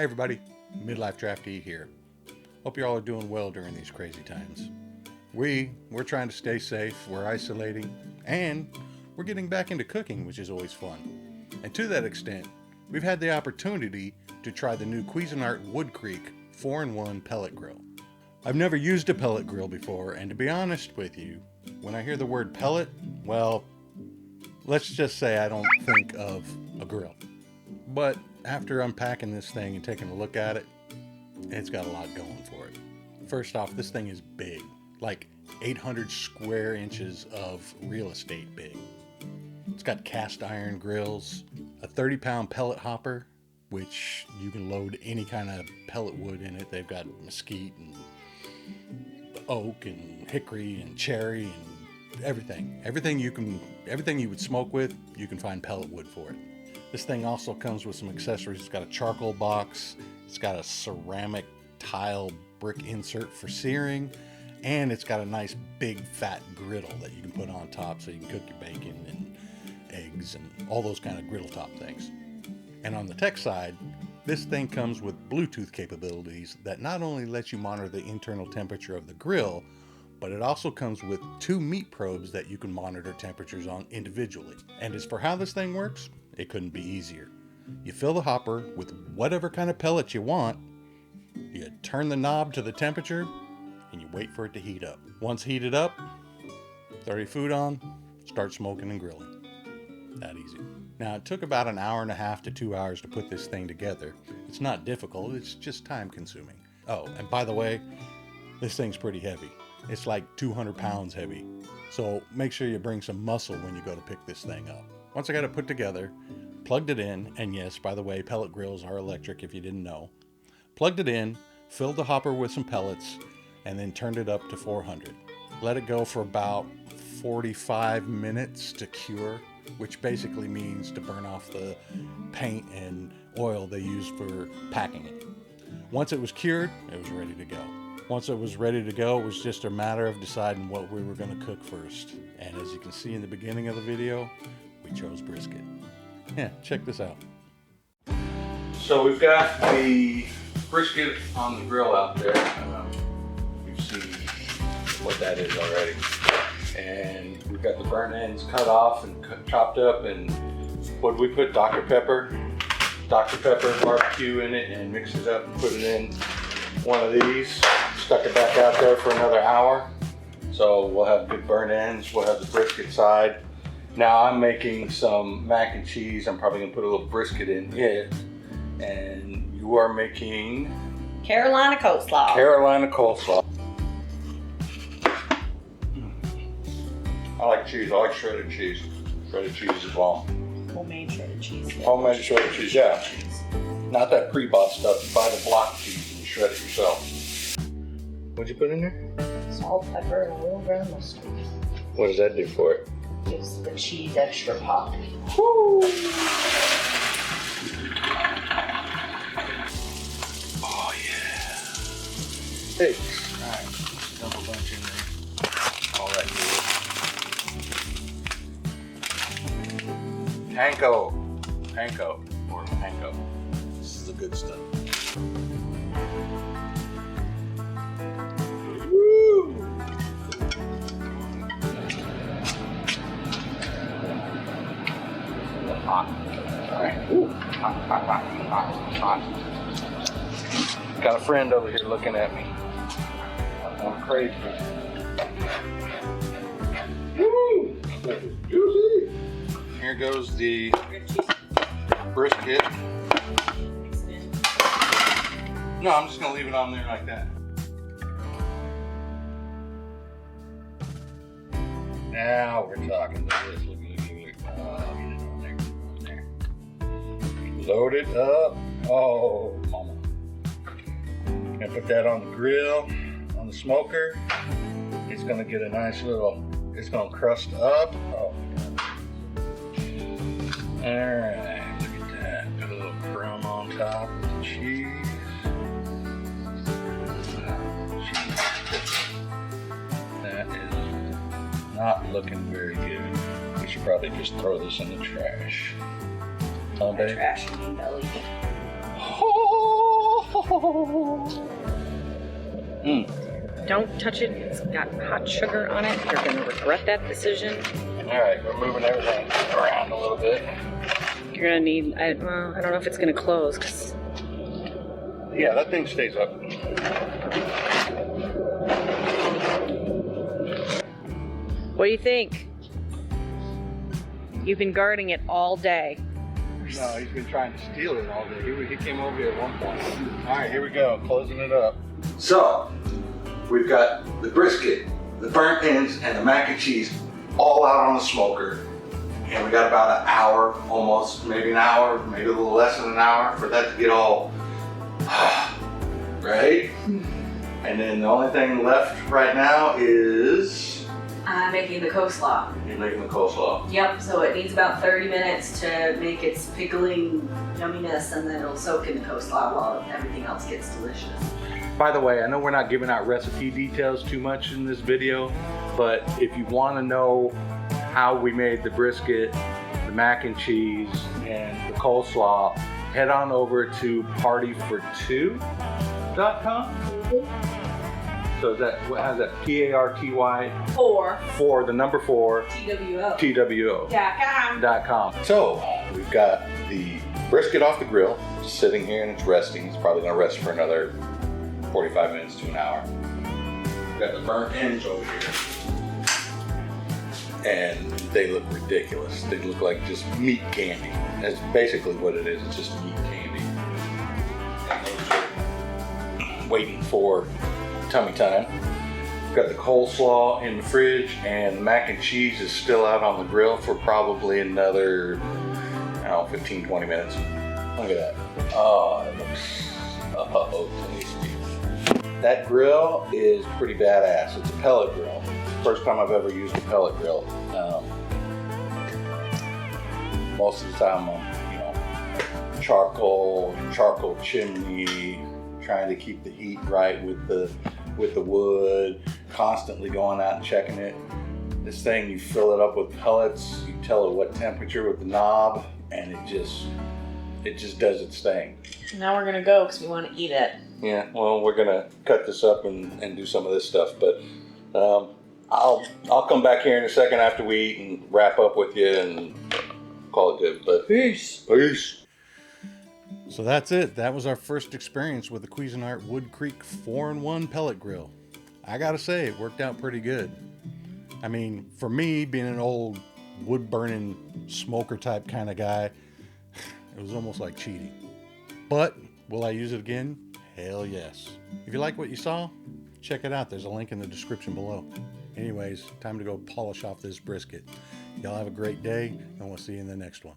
Hey everybody, Midlife Draftee here. Hope you all are doing well during these crazy times. We're trying to stay safe, we're isolating, and we're getting back into cooking, which is always fun. And to that extent, we've had the opportunity to try the new Cuisinart Woodcreek 4-in-1 Pellet Grill. I've never used a pellet grill before, and to be honest with you, when I hear the word pellet, well, let's just say I don't think of a grill. But after unpacking this thing and taking a look at it, it's got a lot going for it. First off, this thing is big, like 800 square inches of real estate big. It's got cast iron grills, a 30-pound pellet hopper, which you can load any kind of pellet wood in it. They've got mesquite and oak and hickory and cherry and everything. Everything you would smoke with, you can find pellet wood for it. This thing also comes with some accessories. It's got a charcoal box, it's got a ceramic tile brick insert for searing, and it's got a nice big fat griddle that you can put on top so you can cook your bacon and eggs and all those kind of griddle top things. And on the tech side, this thing comes with Bluetooth capabilities that not only lets you monitor the internal temperature of the grill, but it also comes with 2 meat probes that you can monitor temperatures on individually. And as for how this thing works, it couldn't be easier. You fill the hopper with whatever kind of pellets you want, you turn the knob to the temperature, and you wait for it to heat up. Once heated up, throw your food on, start smoking and grilling. That easy. Now, it took about an hour and a half to 2 hours to put this thing together. It's not difficult, it's just time consuming. Oh, and by the way, this thing's pretty heavy. It's like 200 pounds heavy. So make sure you bring some muscle when you go to pick this thing up. Once I got it put together, plugged it in, and yes, by the way, pellet grills are electric if you didn't know. Plugged it in, filled the hopper with some pellets, and then turned it up to 400. Let it go for about 45 minutes to cure, which basically means to burn off the paint and oil they use for packing it. Once it was cured, it was ready to go. Once it was ready to go, it was just a matter of deciding what we were going to cook first. And as you can see in the beginning of the video, we chose brisket. Yeah, check this out. So we've got the brisket on the grill out there. You've seen what that is already. And we've got the burnt ends cut off and chopped up. And what did we put? Dr. Pepper barbecue in it, and mixed it up and put it in one of these. Stuck it back out there for another hour. So we'll have good burnt ends. We'll have the brisket side. Now I'm making some mac and cheese. I'm probably gonna put a little brisket in it. And you are making Carolina coleslaw. I like cheese. I like shredded cheese. Shredded cheese is bomb. Homemade shredded cheese. Homemade shredded cheese, yeah. Not that pre-bought stuff. You buy the block cheese and you shred it yourself. What'd you put in there? Salt, pepper, and a little ground mustard. What does that do for it? Gives the cheese extra pop. Woo! Oh yeah. Hey. Alright, double bunch in there. All that good. Panko. This is the good stuff. Woo! Hot. right. Ooh, hot. Got a friend over here looking at me. I'm crazy. Woo! This is juicy. Here goes the brisket. No, I'm just gonna leave it on there like that. Now we're talking. Look. Oh, get it on there. Load it up. Oh, mama. Gonna put that on the grill, on the smoker. It's gonna get a nice little, it's gonna crust up. Oh my God. Alright, look at that. Put a little crumb on top of the cheese. That is not looking very good. We should probably just throw this in the trash. Huh, babe? Trash in your belly. Don't touch it. It's got hot sugar on it. You're going to regret that decision. Alright, we're moving everything around a little bit. You're going to need, I don't know if it's going to close. Cause Yeah, that thing stays up. what do you think? You've been guarding it all day. No, he's been trying to steal it all day. He came over here at one point. Alright, here we go, closing it up. So, we've got the brisket, the burnt ends, and the mac and cheese all out on the smoker. And we got about an hour, almost, maybe an hour, maybe a little less than an hour for that to get all, right? And then the only thing left right now is I'm making the coleslaw. you're making the coleslaw. Yep, so it needs about 30 minutes to make its pickling yumminess, and then it'll soak in the coleslaw while everything else gets delicious. By the way, I know we're not giving out recipe details too much in this video, but if you want to know how we made the brisket, the mac and cheese, and the coleslaw, head on over to partyfor2.com. So is that, how's that? PARTY? For the number 4, TWO. TWO.com. So we've got the brisket off the grill, sitting here and it's resting. It's probably gonna rest for another 45 minutes to an hour. We've got the burnt ends over here. And they look ridiculous. They look like just meat candy. That's basically what it is. It's just meat candy. And those are waiting for tummy time. We've got the coleslaw in the fridge, and the mac and cheese is still out on the grill for probably another, 15, 20 minutes. Look at that. Oh, it looks so tasty. That grill is pretty badass. It's a pellet grill. First time I've ever used a pellet grill. Most of the time I'm, charcoal chimney, trying to keep the heat right with the wood, constantly going out and checking it. This thing, you fill it up with pellets, you tell it what temperature with the knob, and it just does its thing. Now we're gonna go because we want to eat it. Yeah, well, we're gonna cut this up and do some of this stuff, but I'll come back here in a second after we eat and wrap up with you and call it good. But Peace. So that's it. That was our first experience with the Cuisinart Woodcreek 4-in-1 pellet grill. I gotta say, it worked out pretty good. I mean, for me, being an old wood-burning smoker type kind of guy, it was almost like cheating. But will I use it again? Hell yes. If you like what you saw, check it out. There's a link in the description below. Anyways, time to go polish off this brisket. Y'all have a great day, and we'll see you in the next one.